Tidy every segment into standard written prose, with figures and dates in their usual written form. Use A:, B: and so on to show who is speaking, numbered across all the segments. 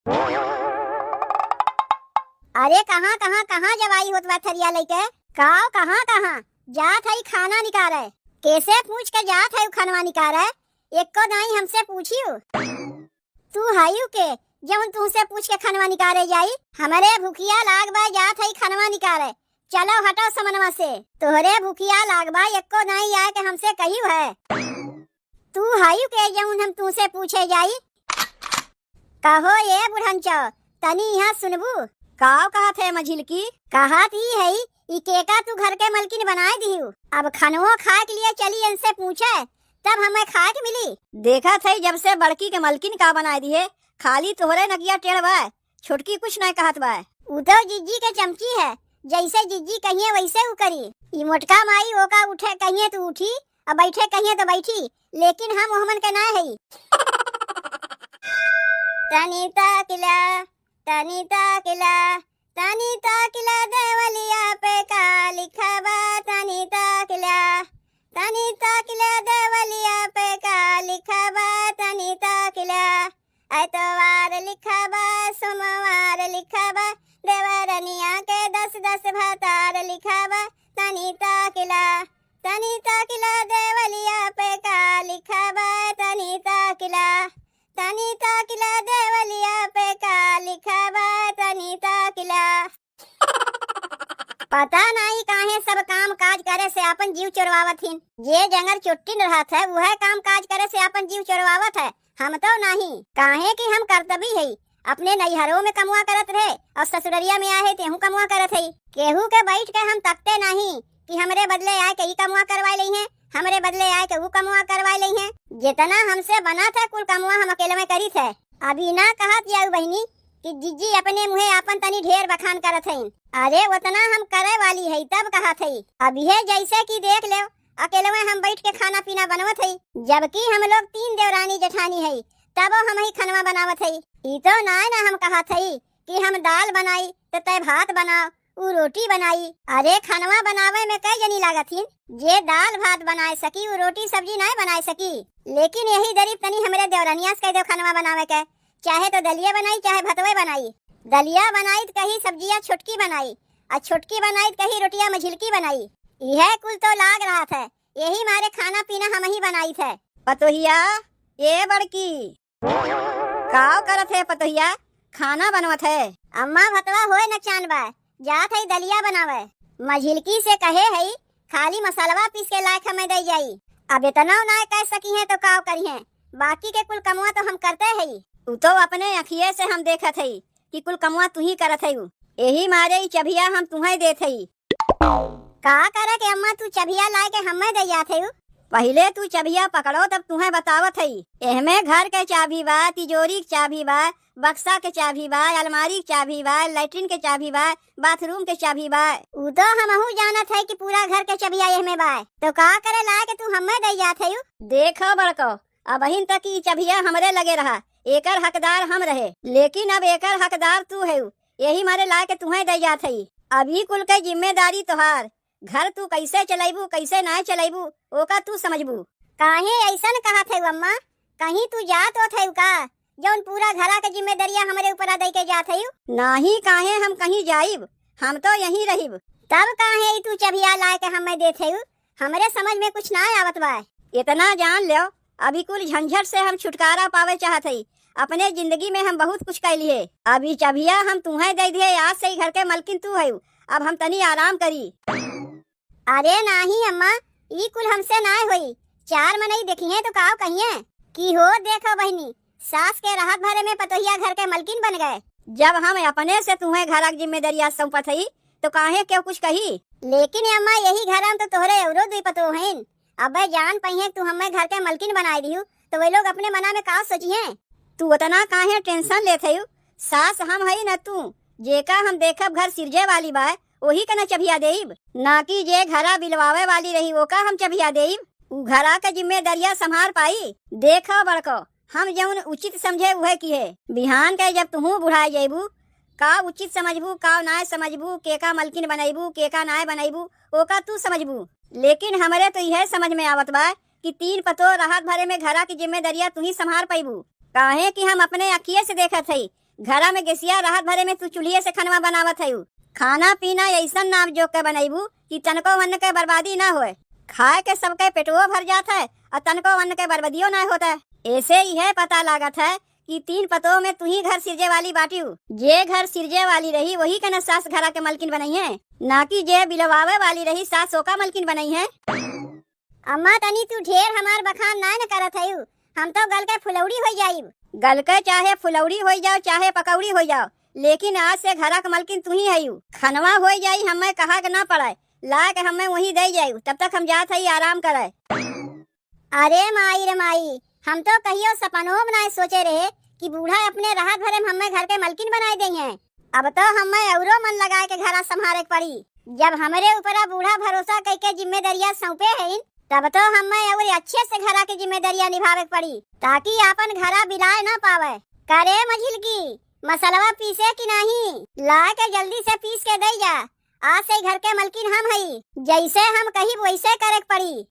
A: अरे कहाँ कहाँ कहाँ जवाई होत बा थरिया लेके? काओ कहाँ कहाँ जात है खाना निकाले? कैसे पूछ के जात है खानवा निकाले? एक को नहीं हमसे पूछियो। तू हायू के जब तुमसे पूछ के खानवा निकाले जाई? हमारे भूखिया लाग बा जात है खानवा निकाले। चलो हटो समनवा से। तोहरे भूखिया लाग बा एक को नहीं आए के हमसे कहियो है। तू हायू के जब हम तुमसे पूछे जाई? कहो ये बुढ़नचो तनी यहाँ सुनबू। काव कहा थे मझिलकी? कहा थी है ई केका तू घर के मलकिन बनाए दिहू। अब खनवो खाए के लिए चली इनसे पूछे तब हमें खाए के मिली। देखा थे जब से बड़की के मलकिन का बनाए दिए खाली तोहरे नगिया टेढ़ बा, छोटकी कुछ नहीं कहत बा। उ तो जिज्जी के चमची है, जैसे जिज्जी कहिए वैसे उ करी। ई मोटका माई ओका उठे कहिए तो उठी और बैठे कहिए तो बैठी, लेकिन हम ओहमन के ना है। तनीता किला तनीता किला तनीता किला देवलिया पे का लिखा बा। तनीता किला देवलिया पे का लिखा बा। तनीता किला ऐतवार लिखा बा, सोमवार लिखा बा, देवरनिया के 10-10 भातार लिखा बा। तनीता किला देवलिया पे का लिखा बा। तनीता किला देवलिया पे का लिखा बा। तनीता किला पता नहीं काहे सब काम काज करे से अपन जीव चोरवावत हिन। जे जंगल चुट्टी रहत है वह काम काज करे से अपन जीव चोरवावत है, हम तो नहीं। काहे कि हम कर्तव्य है अपने नैहरों में कमुआ करत रहे और ससुररिया में आए तेहू कमुआ करत है। केहू के बैठ के हम तकते नहीं कि हमरे बदले आए के ई कमुआ करवा ली है, हमरे बदले आए के वो कमुआ करवा ली है। जितना हमसे बना था कुल कमुआ हम अकेले में करी थे। अभी ना कहत जाऊ बहनी कि जिज्जी अपने मुहे अपन तनी ढेर बखान करत है। अरे उतना हम करे वाली है तब कहा थे। अभी है जैसे कि देख ले अकेले में हम बैठ के खाना पीना बनवत है, जबकि हम लोग 3 देवरानी जेठानी है तब हम ही खाना बनावत है। ई तो ना हम कहा थे कि हम दाल बनाई तो तय भात बनाओ, उ रोटी बनाई। अरे खानवा बनावे में कई जनी लागत हिन, जे दाल भात बनाए सकी उ रोटी सब्जी नहीं बनाए सकी। लेकिन यही गरीब तनी हमरे देवरानिया से कह दो खानवा बनावे के, चाहे तो दलिया बनाई चाहे भतवे बनाई। दलिया बनाई तो कहीं सब्जियां छुटकी बनाई और छुटकी बनाई तो कहीं रोटियां मझिलकी बनाई। यह कुल तो लाग रहा था, यही मारे खाना पीना हम ही बनाई थे। पतोहिया ये बड़की काव करत है? पतोहिया खाना बनवत है। अम्मा भतवा होए न चान बा, जात है दलिया बनावे। मझिलकी से कहे है खाली मसालवा पीस के लायक हमें दे जाई। अब इतना ना कह सकी है तो काव करी है, बाकी के कुल कमुआ तो हम करते है। उ तो अपने अखिए से हम देखत है कि कुल कमुआ तू ही करत है। यही मारे ही चबिया हम तुम्हें देत है। का करे के अम्मा तू चबिया लाए के हमें दे जात है? पहले तू चबिया पकड़ो तब तुम्हें बतावत है। एहमे घर के चाबी बा, तिजोरी के चाबी बा, बक्सा के चाबी बा, अलमारी के चाबी बा, लैट्रिन के चाबी बा, बाथरूम के चाबी बा। उ तो हमहू जानत है कि पूरा घर के चाबिया एहमे बा, तो का करे लाए के तू हमें दे जात है? देखो बड़को अब अहिन तक की चबिया हमरे लगे रहा, एकर हकदार हम रहे, लेकिन अब एकर हकदार तू है। यही मारे ला के तुम्हें दे जात है। अभी कुल के जिम्मेदारी तोहार, घर तू कैसे चलेबू कैसे ना चलेबू ओका तू समझबू। काहे ऐसन कहा थे अम्मा? कहीं तू जात हो थे का जौन पूरा घरा के जिम्मेदारियां हमारे ऊपर दे के जात है? नहीं काहे हम कहीं जाइब, हम तो यहीं रहिब। तब काहे तू चबिया लाए के हमें देते? हमरे समझ में कुछ ना आवत बा। इतना जान लो अभी कुल झंझट से हम छुटकारा पावे चाहत है। अपने जिंदगी में हम बहुत कुछ कर लिए, अभी चबिया हम तुम्हें दे दिए। आज से ही घर के मलकिन तू है, अब हम तनी आराम करी। अरे नहीं अम्मा ई कुल हमसे ना होई, 4 मनई देखिए तो काव कहिए कि हो देखो बहनी सास के राहत भरे में पतोहिया घर के मलकिन बन गए। जब हम अपने से तुम्हें घर की जिम्मेदारियां सौंपत है तो काहे क्यों कुछ कही? लेकिन अम्मा यही घर हम तो तोहरे एवरो दुई पतो हैं। अब जान पहिए तू हमें घर के मलकिन बनाई दिहू तो वे लोग अपने मना में का सोचिए? तू उतना काहे टेंशन लेते हो? सास हम है न तू, जेका हम देखब घर सिरजे वाली बा वही का न चबिया देब, ना कि जे घरा बिलवावे वाली रही वो का हम चबिया देब। उ घरा के जिम्मेदारियां संभाल पाई। देखो बड़को हम जौन उचित समझे वह की है। बिहान के जब तुहू बुढ़ाई जेबू का उचित समझबू का ना समझबू, के का मलकिन बनैबू के का ना बनैबू ओका तू समझबू। लेकिन हमरे तो यह समझ में आवत बा कि 3 पतो राहत भरे में घरा की जिम्मेदारियां तू ही संभाल पाइबू। काहे कि हम अपने अखिए से देखत है घरा में गेसिया राहत भरे में तू चूल्हे से खनवा बनावत है। खाना पीना ऐसा नाम जोक के बनैबू कि तनको वन के बर्बादी ना होए। खाए के सबके पेटवो भर जात है और तनको वन के बर्बादियो ना होता है। ऐसे ही है पता लागत है कि 3 पतों में तू ही घर सिरजे वाली बाटी हूँ। जे घर सिरजे वाली रही वही के न सास घरा के मलकिन बनाई है, ना कि जे बिलवावे वाली रही सास ओका मलकिन बनाई है। अम्मा तनी तू ढेर हमार बखान ना न करत है। हम तो गल के फुलौड़ी हो जाइब। गल के चाहे फुलौड़ी हो जाओ चाहे पकौड़ी हो जाओ, लेकिन आज से घरा के मलकिन तू ही है। खनवा हो जाई हमें कहा के ना पड़े, ला के हमें वही दे जाई, तब तक हम जात है आराम करे। अरे माई रे माई, हम तो कहियो सपनों बनाए सोचे रहे कि बूढ़ा अपने राहत भरे में हमें घर के मलकिन बनाए दें हैं। अब तो हमें औरो मन लगाए के घरा संभाले पड़ी। जब हमारे ऊपर बूढ़ा भरोसा करके जिम्मेदारियां सौंपे हैं, तब तो हमें और अच्छे से घरा की जिम्मेदारियां निभावे पड़ी, ताकि अपन घरा बिलाए ना पावे। करे मझिल की मसलवा पीसे की नहीं, ला के जल्दी से पीस के दे जा। आज से घर के मलकिन हम हई, जैसे हम कहीं वैसे करे पड़ी।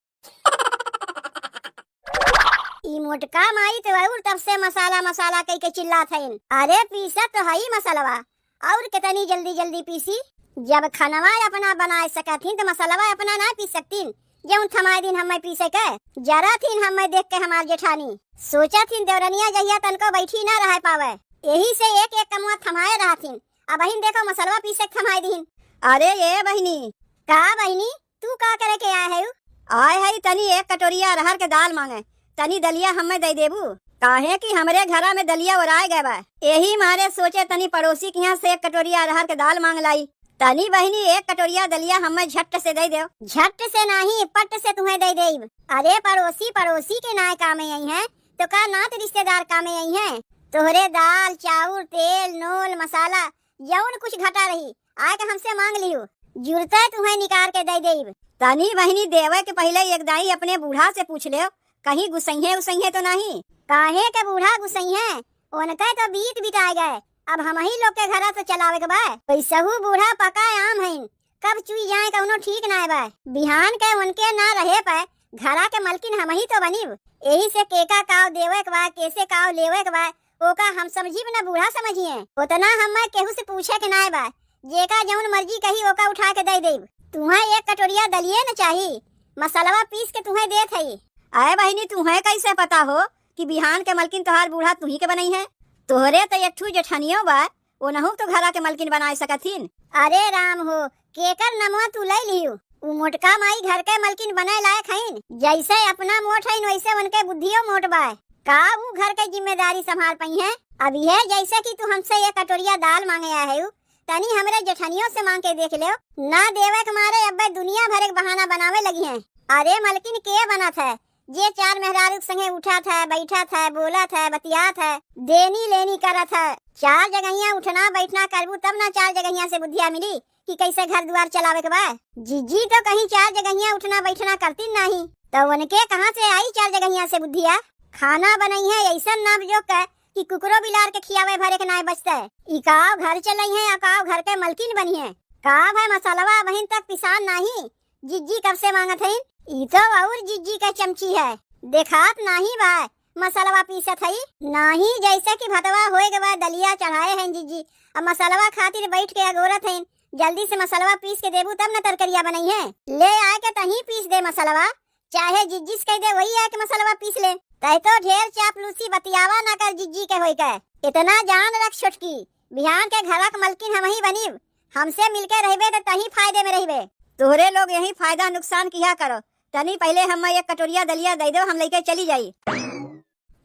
A: ई मोटका माई तो और तब से मसाला मसाला कह के चिल्लात है। अरे पीसा तो हई मसलवा, और कितनी जल्दी जल्दी पीसी। जब खनवा अपना बनाए सकतीन तो मसलवा अपना ना पी सकतीन। जब थमाए दिन हमें पीसे के जरा थीन हमें देख के हमार जेठानी सोचा थीन देवरनिया जहिया तनको बैठी ना रह पावे, यही से एक एक कमुआ थमाए रहा थीन। अब बहिन देखो मसलवा पीसे थमाए दीन। अरे ये बहिनी का बहिनी तू का करे के आए है? आए है तनी एक कटोरिया अरहर के दाल मांगे, तनी दलिया हमें दे देबू। काहे कि हमरे घरा में दलिया उड़ाए गए बा, यही मारे सोचे तनी पड़ोसी के यहाँ से एक कटोरिया अरहर के दाल मांग लाई। तनी बहिनी एक कटोरिया दलिया हमें झट से दे दो। झट से नहीं पट से तुम्हें दे देब। अरे पड़ोसी पड़ोसी के नाय कामे आई है तो का नात रिश्तेदार कामे आई है। तोहरे दाल चाउर तेल नोल मसाला जौन कुछ घटा रही आए के हमसे मांग लियो, जुड़ता तुम्हें निकाल के दे देब। तनी बहिनी देवे के पहले एक दाई अपने बूढ़ा से पूछ ले कहीं गुसैये उसैये तो नहीं। काहे के बूढ़ा गुसैये, उनका तो बीत बिताए गए, अब हम ही लोग के घरा तो चलावे के बा। पैसहू बूढ़ा पका आम है, कब चुई जाए कौनो ठीक ना बा। बिहान के उनके ना रहे पाए घरा के मलकिन हम ही तो बनीब। यही से केका काव देवे के बा कैसे काव लेवे के बा ओका हम समझी ना बूढ़ा समझिए। उतना हमें केहू से पूछे के ना बा, जेका जौन मर्जी कही ओका उठा के दे देब। तुम्हें एक कटोरिया दलिए न चाहिए, मसलवा पीस के तुम्हें देत है। आए बहिनी तुम्हें कैसे पता हो कि बिहान के मलकिन तोहार बूढ़ा तू ही के बनाई है? तोहरे तो एक ठू जेठनियो बा, ओनहु तो घरा के मलकिन बनाए सकथिन। अरे राम हो केकर नमवा तू ले लियो। उ मोटका माई घर के मलकिन बनाए लायक हईन, जैसे अपना मोट हईन वैसे उनके बुद्धियो मोट बा। का वो घर के जिम्मेदारी संभाल पाई है? अब यह जैसे कि तू हमसे एक कटोरिया दाल मांगे आया है, तनी हमरे जेठनियों से मांग के देख ले। ना देवे के मारे अब दुनिया भर के बहाना बनावे लगी है। अरे मलकिन के बना था जे 4 मेहरारू संगे उठा था बैठा था बोला था बतिया था देनी लेनी करा था। 4 जगहिया उठना बैठना करबू तब ना 4 जगहिया से बुद्धिया मिली कि कैसे घर द्वार चलावे के बा। जीजी तो कहीं 4 जगहिया उठना बैठना करती नहीं, तो उनके कहाँ से आई 4 जगहिया से बुद्धिया। खाना बनाई है ऐसा नाम जो का कि कुकरो बिलार के खियावे भरे के नाय बचता है। इकाव घर चलाई है अकाव घर के मलकिन बनी है। का भाई मसालवा बहिन तक पिसान नहीं, जिज्जी कब से मांगत है? ई तो और जिज्जी का चमची है, देखात नहीं भाई मसालवा पीसत है नहीं। जैसे कि भतवा होए के बाद दलिया चढ़ाए हैं जिज्जी, अब मसालवा खातिर बैठ के अगोरत है। जल्दी से मसालवा पीस के देबू तब न तरकरिया बनाई है। ले आए के तही पीस दे मसालवा, चाहे जिज्जी से कह दे वही आके मसालवा पीस ले। तय तो ढेर चापलूसी बतियावा ना कर जिज्जी के होई के। इतना जान रख छोटकी, बिहान के घरा के मलकिन हम ही बनीब। हमसे मिलके रहबे तो तही फायदे में रहबे। तोहरे लोग यही फायदा नुकसान किया करो। तनी पहले हमें एक कटोरिया दलिया दे दो, हम लेके चली जाई।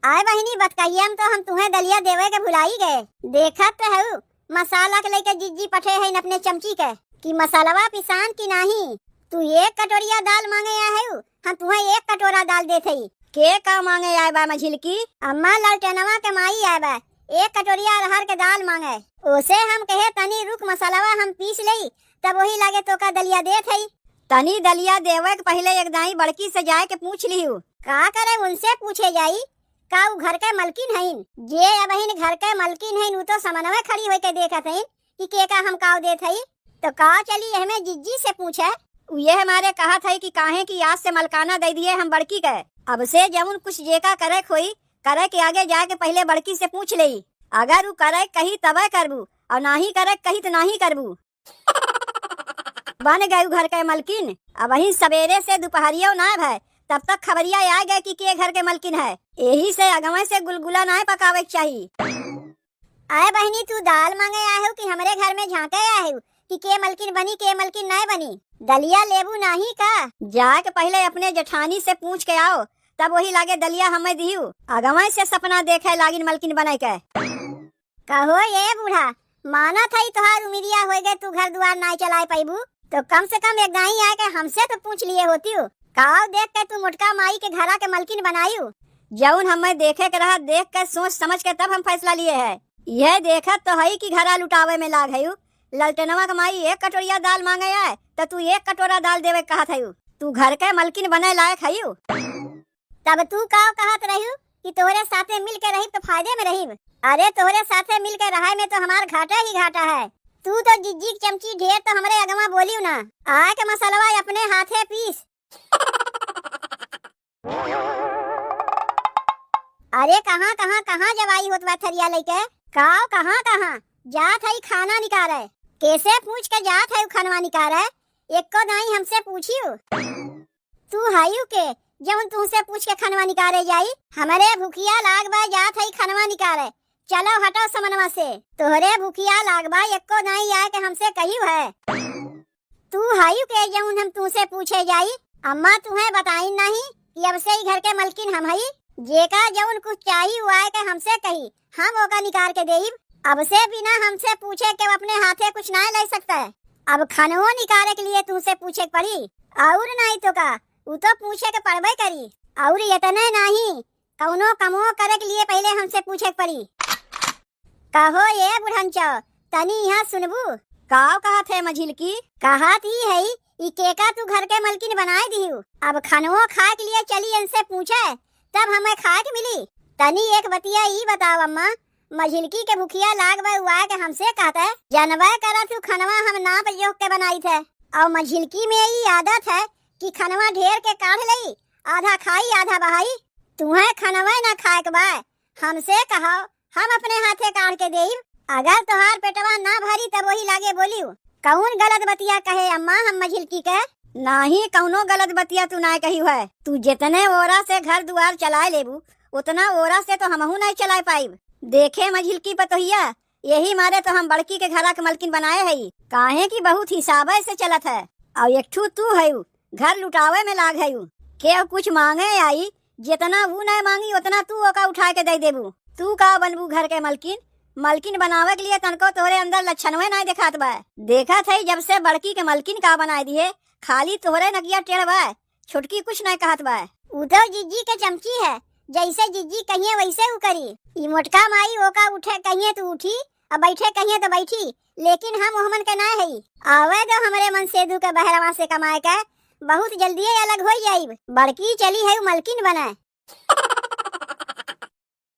A: आए बहिनी बतकाइए तो हम तुम्हें दलिया देवे के भुलाई गए। देखत तो है मसाला के लेके जिज्जी पठे है अपने चमची के कि मसालवा पिसान की नहीं। तू एक कटोरिया दाल मांगे आया है, हम तुम्हें 1 कटोरा दाल देते ही। के का मांगे आए बा मझिल की? अम्मा ललटेनवा के माई आए बा 1 कटोरिया अरहर के दाल मांगे। उसे हम कहे तनी रुक मसालवा हम पीस लई तब वही लागे तो का दलिया देत है। तनी दलिया देवे के पहले एक दाई बड़की से जाए के पूछ लियो। का करे उनसे पूछे जाई का उ घर के मलकिन हईन? जे अब हिन घर के मलकिन हईन उ तो समनवे खड़ी होके के देखत हईन कि के का हम काव देत हई। तो का चली हमें जिज्जी से पूछे। ये हमारे कहा था कि काहे की आज से मलकाना दे दिए हम बड़की के। अब से जमुन कुछ जेका करे खोई करे के आगे जाके पहले बड़की से पूछ ले। अगर उ करे कही तबे करबू और नाही करे कही तो नाही करबू। बन गयू घर के मलकिन। अब वही सवेरे से दोपहरियो ना भय तब तक खबरिया आ गए कि के घर के मलकिन है। यही से अगवे से गुलगुला ना पकावे के चाहिए। आए बहनी तू दाल मांगे आए हो कि हमरे घर में झांके आए हो कि के मलकिन बनी के मलकिन नहीं बनी। दलिया लेबू नहीं का जाके पहले अपने जेठानी से पूछ के आओ तब वही लागे दलिया हमें दिहू। अगवे से सपना देखे लागिन मलकिन बने के। कहो ये बूढ़ा माना था तोहार उमिरिया हो गए तू घर द्वार नहीं चलाए पैबू तो कम से कम एक गाई आए के हमसे तो पूछ लिए होती हो। काव देख के तू मोटका माई के घरा के मलकिन बनायू। जौन हमें देखे के रहा देख के सोच समझ के तब हम फैसला लिए है। यह देखत तो है कि घरा लुटावे में लाग है। ललटेनवा के माई एक कटोरिया दाल मांगे आए तो तू एक कटोरा दाल देवे कहत है। तू घर के मलकिन बने लायक है। तब तू काव कहत रही कि तोहरे साथे मिल के रही तो फायदे में रही। अरे तोहरे साथे मिल के रहे में तो हमार घाटा ही घाटा है। तू तो जिज्जी चमची ढेर तो हमरे अगवा बोलियो ना। आए के मसलवा अपने हाथे पीस। अरे कहाँ कहाँ कहाँ जवाई होत बा थरिया लेके। काव कहाँ कहाँ जात है खाना निकाले। कैसे पूछ के जात है खानवा निकाले। एक को दाई हमसे पूछियो। तू हायू के जब तुमसे पूछ के खनवा निकाले जाई। हमारे भूखिया लाग बा जात है खनवा निकाले। चलो हटो समनवा से। तोहरे भूखिया लाग बा एको नहीं आए के हमसे कहियो है। तू हायू के जब हम तुमसे पूछे जाई। अम्मा तुम्हें बताई नहीं कि अब से ही घर के मलकिन हम हई। जेका जब कुछ चाहिए हुआ है के हमसे कही हम ओका निकाल के देई। अब से बिना हमसे पूछे के अपने हाथे कुछ नहीं ले सकता है। अब खनवो निकाले के लिए तुमसे पूछे पड़ी और नहीं तो का उ तो पूछे के पड़बे करी। और इतने नहीं कौनो कमो करे के लिए पहले हमसे पूछे पड़ी। कहो ये बुढ़नचो तनी यहाँ सुनबू। काव कहा थे मझिल की कहा थी है ई केका तू घर के मलकिन बनाए दिहू। अब खनवो खाए के लिए चली इनसे पूछे तब हमें खाए के मिली। तनी एक बतिया ई बताओ अम्मा मझिलकी के भूखिया लाग बा हुआ के हमसे कहता है जनवा करा तू खनवा हम ना प्रयोग के बनाई थे। और मझिलकी में ई आदत है कि खनवा ढेर के काढ़ लई आधा खाई आधा बहाई। तुम्हें खनवा ना खाए के बा हमसे कहो हम अपने हाथे काढ़ के देब। अगर तोहार पेटवा ना भरी तब वही लागे बोलियो। कौन गलत बतिया कहे अम्मा हम मझिलकी के। नहीं कौनो गलत बतिया तू ना कही है। तू जितने ओरा से घर दुआर चलाए लेबू उतना ओरा से तो हमहू नहीं चलाए पाइब। देखे मझिलकी पतोहिया यही मारे तो हम बड़की के घरा के मलकिन बनाए है। काहे की बहुत हिसाब से चलत है। और एक तू है घर लुटावे में लाग है। के कुछ मांगे आई जितना वो नहीं मांगी उतना तू ओका उठा के दे देबू। तू का बनबू घर के मलकिन। मलकिन बनावे के लिए तनको तोहरे अंदर लक्षणवे नहीं दिखात बा। देखा थे जब से बड़की के मलकिन का बनाए दिए खाली तोहरे नकिया टेढ़ बा छुटकी कुछ नहीं कहत बा। उ तो जिज्जी के चमची है जैसे जिज्जी कहिए वैसे उ करी। ई मोटका माई ओका उठे कहिए तो उठी और बैठे कहिए तो बैठी। लेकिन हम ओहमन के ना है। आवे तो हमारे मन सेदू के बहरवा से कमाए के बहुत जल्दी अलग हो जाइब। बड़की चली है मलकिन बनाए।